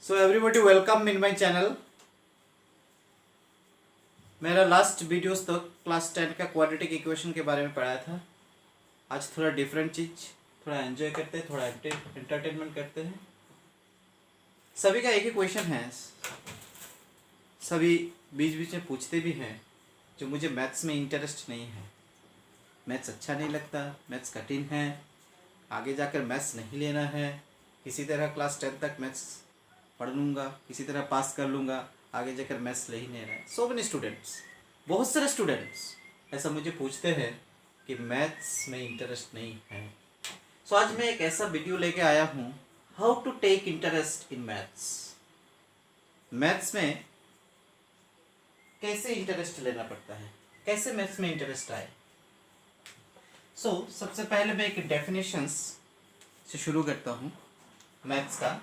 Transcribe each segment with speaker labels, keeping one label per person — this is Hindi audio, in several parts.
Speaker 1: So everybody welcome in my channel. मेरा लास्ट वीडियोस तो क्लास 10 का क्वाड्रेटिक इक्वेशन के बारे में पढ़ाया था। आज थोड़ा डिफरेंट चीज़, थोड़ा एंजॉय करते हैं, थोड़ा एंटरटेनमेंट करते हैं। सभी का एक ही क्वेश्चन है, सभी बीच बीच में पूछते भी हैं। जो मुझे मैथ्स में इंटरेस्ट नहीं है, मैथ्स अच्छा नहीं लगता, मैथ्स कठिन है, आगे जाकर मैथ्स नहीं लेना है, किसी तरह क्लास 10 तक मैथ्स पढ़ लूँगा, किसी तरह पास कर लूँगा, आगे जाकर मैथ्स ले ही नहीं रहा है। सो मेनी स्टूडेंट्स, बहुत सारे स्टूडेंट्स ऐसा मुझे पूछते हैं कि मैथ्स में इंटरेस्ट नहीं है। सो आज मैं एक ऐसा वीडियो लेके आया हूँ, how to take interest in maths. Maths में कैसे इंटरेस्ट लेना पड़ता है, कैसे मैथ्स में इंटरेस्ट आए। सबसे पहले मैं एक डेफिनेशंस से शुरू करता हूँ मैथ्स का।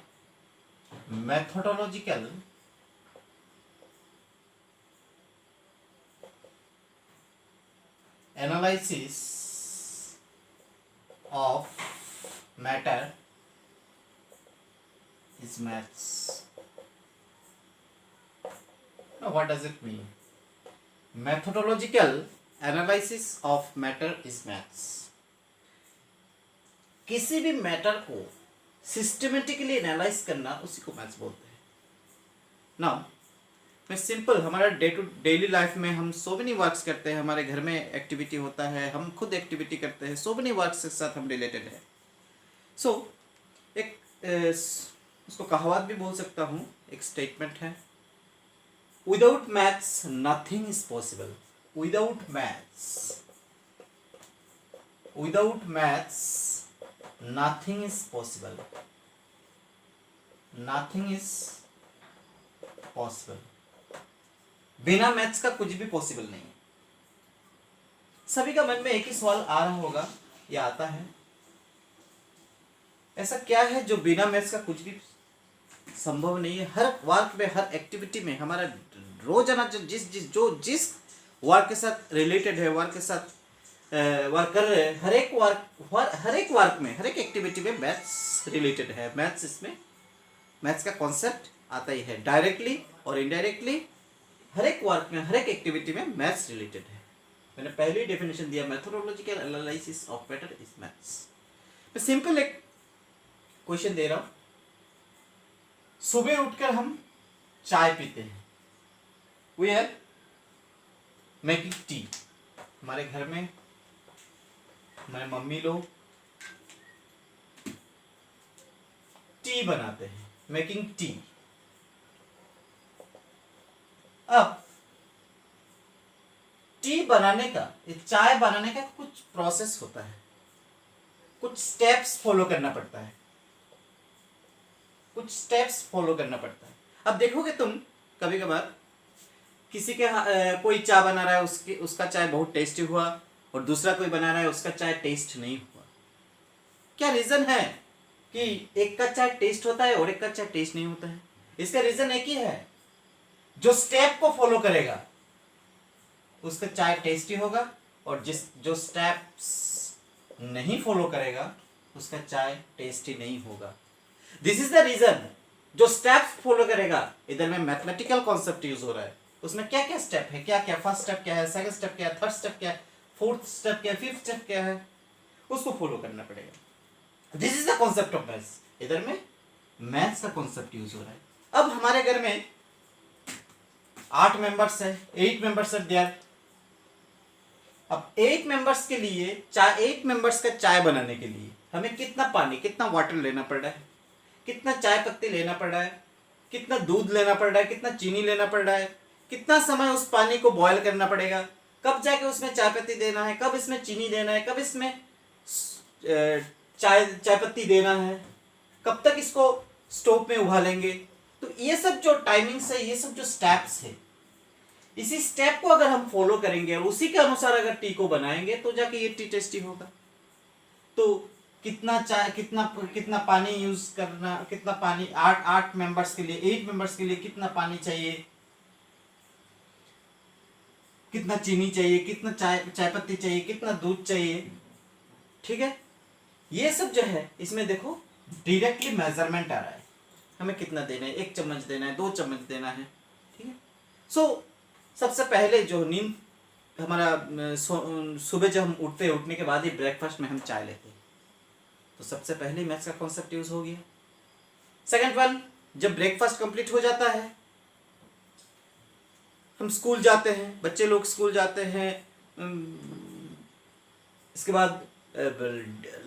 Speaker 1: Methodological analysis of matter is maths. What does it mean? Methodological analysis of matter is maths. किसी भी मैटर को सिस्टमेटिकली एनालाइज करना, उसी को मैथ्स बोलते हैं। नाउ मैं सिंपल, हमारा डेली लाइफ में हम सो मेनी वर्क्स करते हैं, हमारे घर में एक्टिविटी होता है, हम खुद एक्टिविटी करते हैं, सो मेनी वर्क्स के साथ हम रिलेटेड है। एक उसको कहावत भी बोल सकता हूँ, एक स्टेटमेंट है, Without maths, nothing is possible. Without maths, nothing is possible. Nothing is possible. बिना मैथ्स का कुछ भी पॉसिबल नहीं है। सभी का मन में एक ही सवाल आ रहा होगा, या आता है, ऐसा क्या है जो बिना मैथ्स का कुछ भी संभव नहीं है। हर वर्क में, हर एक्टिविटी में, हमारा रोजाना जिस वर्क के साथ रिलेटेड है, वर्क के साथ वर्क कर रहे हैं, हर एक वर्क में, हर एक एक्टिविटी में मैथ्स रिलेटेड है। मैथ्स, इसमें मैथ्स का कॉन्सेप्ट आता ही है, डायरेक्टली और इनडायरेक्टली हर एक वर्क में, हर एक एक्टिविटी में मैथ्स रिलेटेड है। मैंने पहले डेफिनेशन दिया, methodological analysis of matter is maths. मैं सिंपल एक क्वेश्चन दे रहा हूं। सुबह उठकर हम चाय पीते हैं, वी आर मेकिंग टी। हमारे घर में हमारे मम्मी लोग टी बनाते हैं, मेकिंग टी। अब टी बनाने का, चाय बनाने का कुछ प्रोसेस होता है, कुछ स्टेप्स फॉलो करना पड़ता है, कुछ स्टेप्स फॉलो करना पड़ता है। अब देखोगे तुम, कभी कभार किसी के कोई चाय बना रहा है, उसका चाय बहुत टेस्टी हुआ, और दूसरा कोई बना रहा है, उसका चाय टेस्ट नहीं हुआ। क्या रीजन है कि एक का चाय टेस्ट होता है और एक का चाय टेस्ट नहीं होता है? इसका रीजन एक ही है, जो स्टेप को फॉलो करेगा उसका चाय टेस्टी होगा, और जो स्टेप्स नहीं फॉलो करेगा उसका चाय टेस्टी नहीं होगा। This is the reason. जो स्टेप्स फॉलो करेगा, इधर में मैथमेटिकल कॉन्सेप्ट यूज हो रहा है, उसमें क्या क्या स्टेप है, क्या क्या, फर्स्ट स्टेप क्या है, सेकंड स्टेप क्या है, थर्ड स्टेप क्या है, फोर्थ स्टेप क्या है, फिफ्थ स्टेप क्या है, उसको फॉलो करना पड़ेगा। This is the concept of maths. इधर में मैथ्स का कॉन्सेप्ट यूज हो रहा है। अब हमारे घर में 8 मेंबर्स है, 8 मेंबर्स है देयर। अब 8 मेंबर्स के लिए, 8 मेंबर्स का चाय बनाने के लिए हमें कितना पानी, कितना वाटर लेना पड़ रहा है, कितना चाय पत्ती लेना पड़ रहा है, कितना दूध लेना पड़ रहा है, कितना चीनी लेना पड़ रहा है, कितना समय उस पानी को बॉयल करना पड़ेगा, कब जाके उसमें चाय पत्ती देना है, कब इसमें चीनी देना है, कब इसमें चाय पत्ती देना है, कब तक इसको स्टोव में उबालेंगे। तो ये सब जो टाइमिंग्स है, ये सब जो स्टेप्स है, इसी स्टेप को अगर हम फॉलो करेंगे और उसी के अनुसार अगर टी को बनाएंगे तो जाके ये टी टेस्टी होगा। तो कितना चाय, कितना पानी यूज करना, कितना पानी, 8 मेंबर्स के लिए, 8 मेंबर्स के लिए कितना पानी चाहिए, कितना चीनी चाहिए, कितना चाय पत्ती चाहिए, कितना दूध चाहिए, ठीक है। ये सब जो है, इसमें देखो डायरेक्टली मेजरमेंट आ रहा है। हमें कितना देना है, 1 चम्मच देना है, 2 चम्मच देना है, ठीक है। सो सबसे पहले जो नींद हमारा सुबह जब हम उठने के बाद ही ब्रेकफास्ट में हम चाय लेते हैं, तो सबसे पहले मैथ्स का कॉन्सेप्ट यूज हो गया। सेकंड वन, जब ब्रेकफास्ट कंप्लीट हो जाता है, हम स्कूल जाते हैं, बच्चे लोग स्कूल जाते हैं, इसके बाद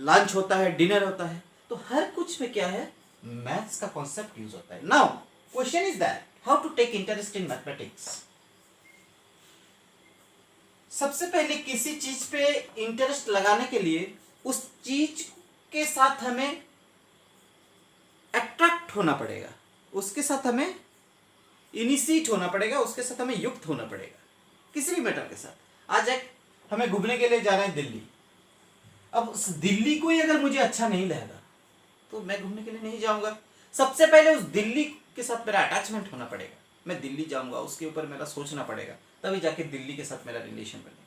Speaker 1: लंच होता है, डिनर होता है, तो हर कुछ में क्या है, मैथ्स का कॉन्सेप्ट यूज होता है। Now question is that how to take interest in mathematics. सबसे पहले किसी चीज पे इंटरेस्ट लगाने के लिए उस चीज के साथ हमें अट्रैक्ट होना पड़ेगा, उसके साथ हमें इनिशिएट होना पड़ेगा, उसके साथ हमें युक्त होना पड़ेगा, किसी भी मैटर के साथ। आज एक हमें घूमने के लिए जा रहे हैं दिल्ली, अब उस दिल्ली को ही अगर मुझे अच्छा नहीं लगेगा तो मैं घूमने के लिए नहीं जाऊंगा। सबसे पहले उस दिल्ली के साथ मेरा अटैचमेंट होना पड़ेगा, मैं दिल्ली जाऊंगा, उसके ऊपर मेरा सोचना पड़ेगा, तभी जाके दिल्ली के साथ मेरा रिलेशन बनेगा।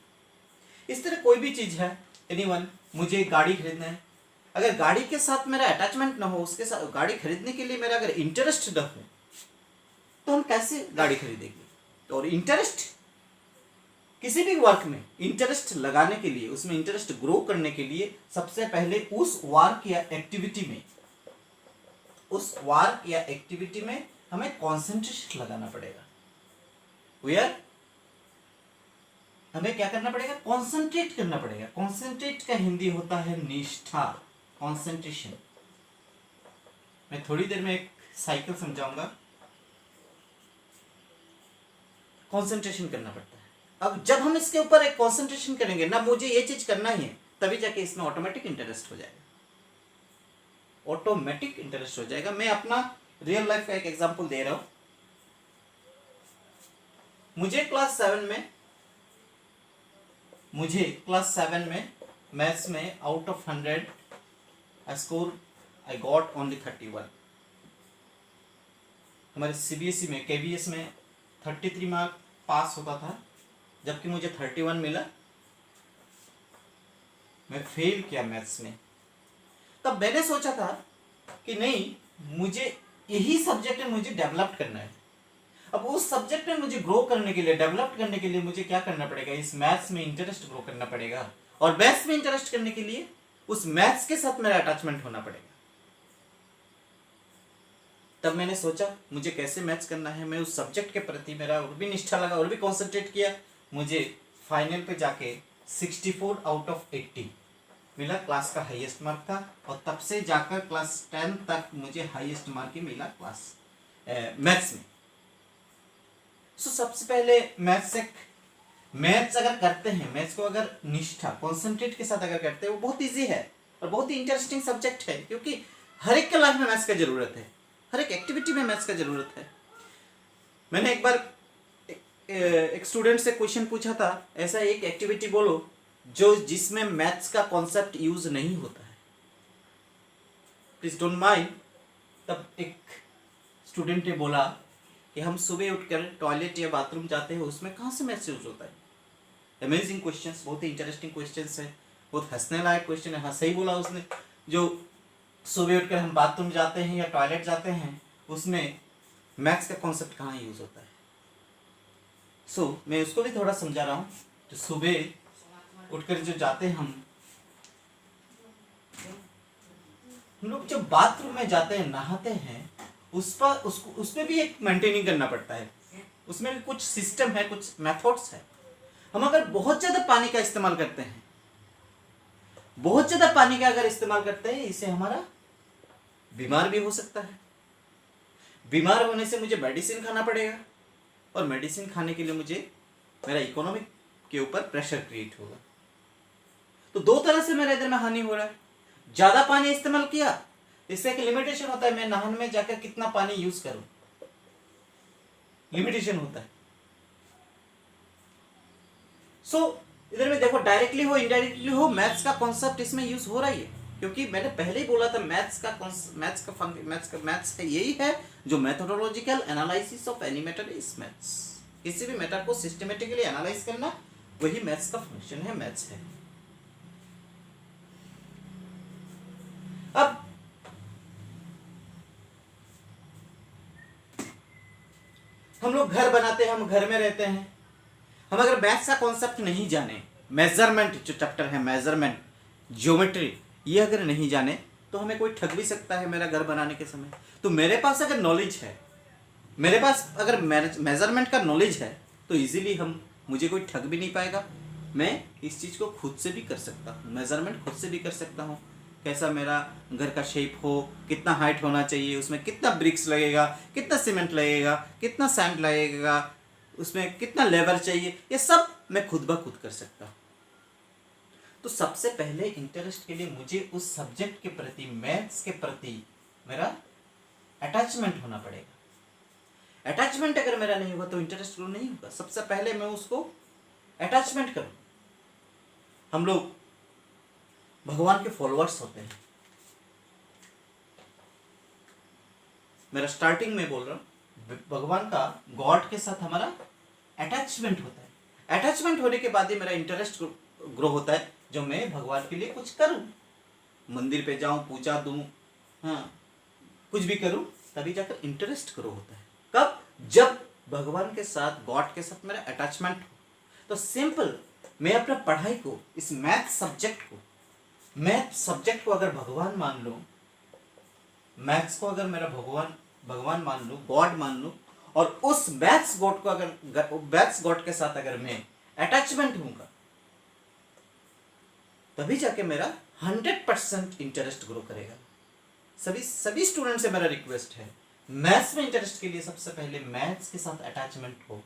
Speaker 1: इस तरह कोई भी चीज है, एनीवन, मुझे गाड़ी खरीदना है, अगर गाड़ी के साथ मेरा अटैचमेंट ना हो, उसके साथ गाड़ी खरीदने के लिए मेरा अगर इंटरेस्ट न हो, तो हम कैसे गाड़ी खरीदेंगे। और इंटरेस्ट किसी भी वर्क में इंटरेस्ट लगाने के लिए, उसमें इंटरेस्ट ग्रो करने के लिए सबसे पहले उस वर्क या एक्टिविटी में हमें कॉन्सेंट्रेशन लगाना पड़ेगा। वेयर हमें क्या करना पड़ेगा, कॉन्सेंट्रेट करना पड़ेगा। कॉन्सेंट्रेट का हिंदी होता है निष्ठा, कॉन्सेंट्रेशन। मैं थोड़ी देर में एक साइकिल समझाऊंगा। कॉन्सेंट्रेशन करना पड़ता है। अब जब हम इसके ऊपर एक कॉन्सेंट्रेशन करेंगे ना, मुझे ये चीज करना ही है, तभी जाके इसमें ऑटोमेटिक इंटरेस्ट हो जाएगा, ऑटोमेटिक इंटरेस्ट हो जाएगा। मैं अपना रियल लाइफ का एक एग्जांपल दे रहा हूं। मुझे क्लास 7 में मैथ्स में out of 100 I got only 31। हमारे सीबीएसई में, केबीएस में 33 मार्क पास होता था, जबकि मुझे 31 मिला, मैं फेल किया मैथ्स में। तब मैंने सोचा था कि नहीं, मुझे यही सब्जेक्ट में मुझे डेवलप करना है। अब उस सब्जेक्ट में मुझे ग्रो करने के लिए, डेवलप करने के लिए मुझे क्या करना पड़ेगा, इस मैथ्स में इंटरेस्ट ग्रो करना पड़ेगा, और मैथ्स में इंटरेस्ट करने के लिए उस मैथ्स के साथ मेरा अटैचमेंट होना पड़ेगा। तब मैंने सोचा मुझे कैसे मैथ्स करना है, मैं उस सब्जेक्ट के प्रति मेरा और भी निष्ठा लगा, और भी कॉन्सेंट्रेट किया। मुझे फाइनल पे जाके 64 आउट ऑफ 80 मिला, क्लास का हाईएस्ट मार्क था, और तब से जाकर क्लास 10 तक मुझे हाईएस्ट मार्क ही मिला क्लास मैथ्स में। सो सबसे पहले मैथ्स अगर करते हैं, मैथ्स को अगर निष्ठा, कॉन्सेंट्रेट के साथ अगर करते हैं, वो बहुत ईजी है और बहुत ही इंटरेस्टिंग सब्जेक्ट है, क्योंकि हर एक के लाइफ में मैथ्स का जरूरत है, हर एक एक्टिविटी में मैथ्स का जरूरत है। मैंने एक बार एक स्टूडेंट से क्वेश्चन पूछा था, ऐसा एक एक्टिविटी बोलो जो जिसमें मैथ्स का कॉन्सेप्ट यूज नहीं होता है, प्लीज डोंट माइंड। तब एक स्टूडेंट ने बोला कि हम सुबह उठकर टॉयलेट या बाथरूम जाते हैं, उसमें कहाँ से मैथ्स यूज होता है। अमेजिंग क्वेश्चंस, बहुत ही इंटरेस्टिंग क्वेश्चंस है, बहुत हंसने लायक क्वेश्चन है। हाँ, सही बोला उसने, जो सुबह उठकर हम बाथरूम जाते हैं या टॉयलेट जाते हैं, उसमें मैथ्स का कॉन्सेप्ट कहाँ यूज होता है। मैं उसको भी थोड़ा समझा रहा हूँ। तो सुबह उठकर जो जाते हैं हम लोग जब बाथरूम में जाते हैं, नहाते हैं, उसमें भी एक मेंटेनिंग करना पड़ता है, उसमें भी कुछ सिस्टम है, कुछ मेथड्स है। हम अगर बहुत ज्यादा पानी का इस्तेमाल करते हैं, बहुत ज्यादा पानी का अगर इस्तेमाल करते हैं, इससे हमारा बीमार भी हो सकता है। बीमार होने से मुझे मेडिसिन खाना पड़ेगा, और मेडिसिन खाने के लिए मुझे मेरा इकोनॉमिक के ऊपर प्रेशर क्रिएट होगा। तो दो तरह से मेरे इधर में हानि हो रहा है। ज्यादा पानी इस्तेमाल किया, इससे एक लिमिटेशन होता है, मैं नहाने में जाकर कितना पानी यूज करूं, लिमिटेशन होता है। इधर में देखो, डायरेक्टली हो इनडायरेक्टली हो, मैथ्स का कॉन्सेप्ट इसमें यूज हो रहा है, क्योंकि मैंने पहले ही बोला था मैथ्स का यही है जो methodological analysis of any matter is maths. किसी भी मैटर को सिस्टमेटिकली एनालाइज करना, वही मैथ्स का फंक्शन है, मैथ्स है। अब हम लोग घर बनाते हैं, हम घर में रहते हैं, हम अगर मैथ्स का कॉन्सेप्ट नहीं जाने, मेजरमेंट जो चैप्टर है, मेजरमेंट, ज्योमेट्री, ये अगर नहीं जाने तो हमें कोई ठग भी सकता है मेरा घर बनाने के समय। तो मेरे पास अगर नॉलेज है, मेरे पास अगर मेजरमेंट का नॉलेज है, तो इजीली मुझे कोई ठग भी नहीं पाएगा। मैं इस चीज़ को खुद से भी कर सकता हूँ, मेजरमेंट खुद से भी कर सकता हूँ। कैसा मेरा घर का शेप हो, कितना हाइट होना चाहिए, उसमें कितना ब्रिक्स लगेगा, कितना सीमेंट लगेगा, कितना सैंड लगेगा, उसमें कितना लेबर चाहिए, ये सब मैं खुद ब खुद कर सकता हूँ। तो सबसे पहले इंटरेस्ट के लिए मुझे उस सब्जेक्ट के प्रति, मैथ्स के प्रति मेरा अटैचमेंट होना पड़ेगा। अटैचमेंट अगर मेरा नहीं होगा तो इंटरेस्ट ग्रो नहीं होगा। सबसे पहले मैं उसको अटैचमेंट करूं। हम लोग भगवान के फॉलोअर्स होते हैं। मेरा स्टार्टिंग में बोल रहा हूं, भगवान का, गॉड के साथ हमारा अटैचमेंट होता है। अटैचमेंट होने के बाद ही मेरा इंटरेस्ट ग्रो होता है, जो मैं भगवान के लिए कुछ करूं, मंदिर पे जाऊं, पूजा दूं, हाँ, कुछ भी करूं, तभी जाकर इंटरेस्ट ग्रो होता है। कब? जब भगवान के साथ, गॉड के साथ मेरा अटैचमेंट हो। तो सिंपल, मैं अपना पढ़ाई को, इस मैथ सब्जेक्ट को अगर भगवान मान लूं, मैथ्स को अगर मेरा भगवान मान लूं, गॉड मान लूं, और उस मैथ्स गॉड के साथ अगर मैं अटैचमेंट हूंगा, तभी जाके मेरा 100% इंटरेस्ट ग्रो करेगा। सभी स्टूडेंट से मेरा रिक्वेस्ट है, मैथ्स में इंटरेस्ट के लिए सबसे पहले मैथ्स के साथ अटैचमेंट हो।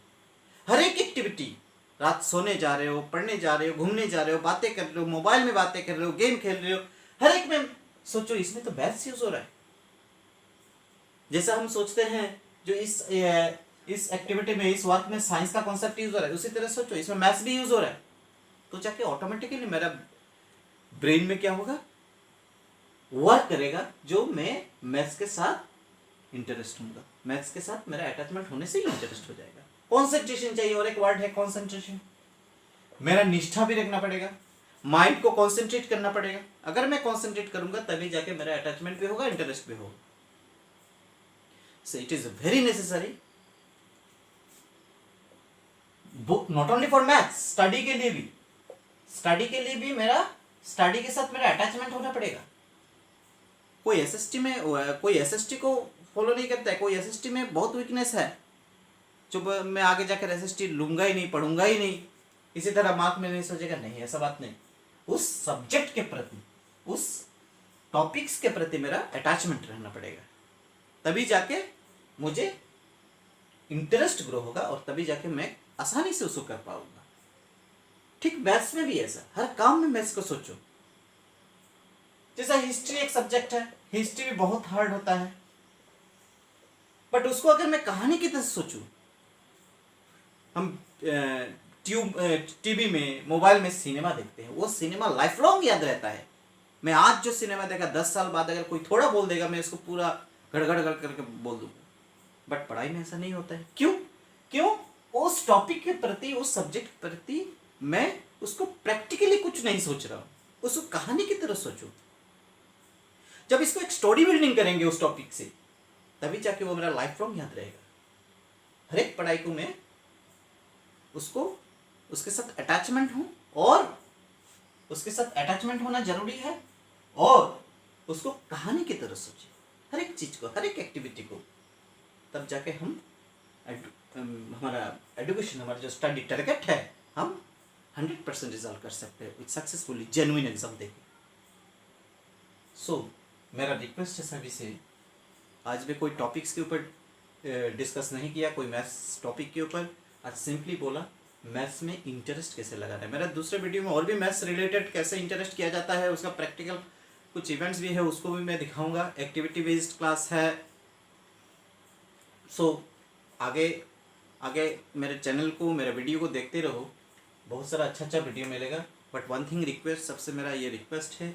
Speaker 1: हर एक एक्टिविटी, रात सोने जा रहे हो, पढ़ने जा रहे हो, घूमने जा रहे हो, बातें कर रहे हो, मोबाइल में बातें कर रहे हो, गेम खेल रहे हो, हर एक में सोचो इसमें तो मैथ्स यूज हो रहा है। जैसा हम सोचते हैं जो इस एक्टिविटी में, इस वर्क में साइंस का कॉन्सेप्ट यूज हो रहा है, उसी तरह सोचो इसमें मैथ्स भी यूज हो रहा है। तो जाके ऑटोमेटिकली मेरा ब्रेन में क्या होगा, वर्क करेगा, जो मैं मैथ्स के साथ इंटरेस्ट होगा। मैथ्स के साथ मेरा अटैचमेंट होने से ही इंटरेस्ट हो जाएगा। कॉन्सेंट्रेशन चाहिए, और एक वर्ड है कॉन्सेंट्रेशन। मेरा निष्ठा भी रखना पड़ेगा, माइंड को कॉन्सेंट्रेट करना पड़ेगा। अगर मैं कॉन्सेंट्रेट करूंगा तभी जाके मेरा अटैचमेंट भी होगा, इंटरेस्ट भी होगा। So it is very necessary, not only for maths, study के लिए भी मेरा स्टडी के साथ मेरा अटैचमेंट होना पड़ेगा। कोई एसएसटी को फॉलो नहीं करता है, कोई एसएसटी में बहुत वीकनेस है, जो मैं आगे जाकर एसएसटी लूंगा ही नहीं, पढ़ूंगा ही नहीं, इसी तरह मार्क में नहीं सोचेगा, नहीं, ऐसा बात नहीं। उस सब्जेक्ट के प्रति, उस टॉपिक्स के प्रति मेरा अटैचमेंट रहना पड़ेगा, तभी जाके मुझे इंटरेस्ट ग्रो होगा, और तभी जाके मैं आसानी से उसको कर पाऊंगा। ठीक मैथ्स में भी ऐसा, हर काम में मैथ्स को सोचो। जैसा हिस्ट्री एक सब्जेक्ट है, हिस्ट्री भी बहुत हार्ड होता है, बट उसको अगर मैं कहानी की तरह सोचूं, हम टीवी में, मोबाइल में सिनेमा देखते हैं, वो सिनेमा लाइफ लॉन्ग याद रहता है। मैं आज जो सिनेमा देखा, 10 साल बाद अगर कोई थोड़ा बोल देगा, मैं इसको पूरा गड़गड़ करके बोल दूंगा। बट पढ़ाई में ऐसा नहीं होता है। क्यों? उस टॉपिक के प्रति, उस सब्जेक्ट के प्रति मैं उसको प्रैक्टिकली कुछ नहीं सोच रहा हूं, उसको कहानी की तरह सोचूं। जब इसको एक स्टोरी बिल्डिंग करेंगे उस टॉपिक से, तभी जाके वो मेरा लाइफ लॉन्ग याद रहेगा। हर एक पढ़ाई को मैं उसके साथ अटैचमेंट हूं, और उसके साथ अटैचमेंट होना जरूरी है, और उसको कहानी की तरह सोचे, हर एक चीज को, हर एक एक्टिविटी को, तब जाके हमारा एजुकेशन, हमारा जो स्टडी टारगेट है, हम 100% रिजल्ट कर सकते हैं, सक्सेसफुली जेन्युइन एग्जाम देके। सो मेरा रिक्वेस्ट है सभी से, आज भी कोई टॉपिक्स के ऊपर डिस्कस नहीं किया, कोई मैथ्स टॉपिक के ऊपर, आज सिंपली बोला मैथ्स में इंटरेस्ट कैसे लगाना है। मेरा दूसरे वीडियो में और भी मैथ्स रिलेटेड कैसे इंटरेस्ट किया जाता है, उसका प्रैक्टिकल कुछ इवेंट्स भी है, उसको भी मैं दिखाऊंगा। एक्टिविटी बेस्ड क्लास है। सो आगे मेरे चैनल को, मेरे वीडियो को देखते रहो, बहुत सारा अच्छा वीडियो मिलेगा। बट वन थिंग रिक्वेस्ट, सबसे मेरा ये रिक्वेस्ट है,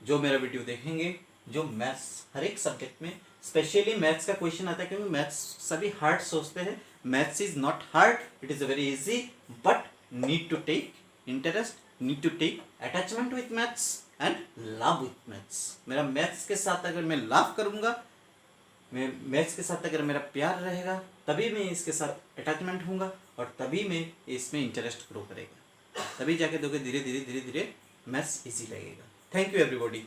Speaker 1: जो मेरा वीडियो देखेंगे, जो मैथ्स हर एक सब्जेक्ट में, स्पेशली मैथ्स का क्वेश्चन आता है, क्योंकि मैथ्स सभी हार्ड सोचते हैं। Maths is not hard, it is very easy, but need to take interest, need to take attachment with maths and love with maths. मेरा मैथ्स के साथ अगर मैं लव करूँगा, मैं मैथ्स के साथ अगर मेरा प्यार रहेगा तभी मैं इसके साथ अटैचमेंट होऊंगा और तभी मैं इसमें इंटरेस्ट ग्रो करेगा, तभी जाके दोगे धीरे धीरे धीरे धीरे मैथ्स इजी लगेगा। Thank you everybody.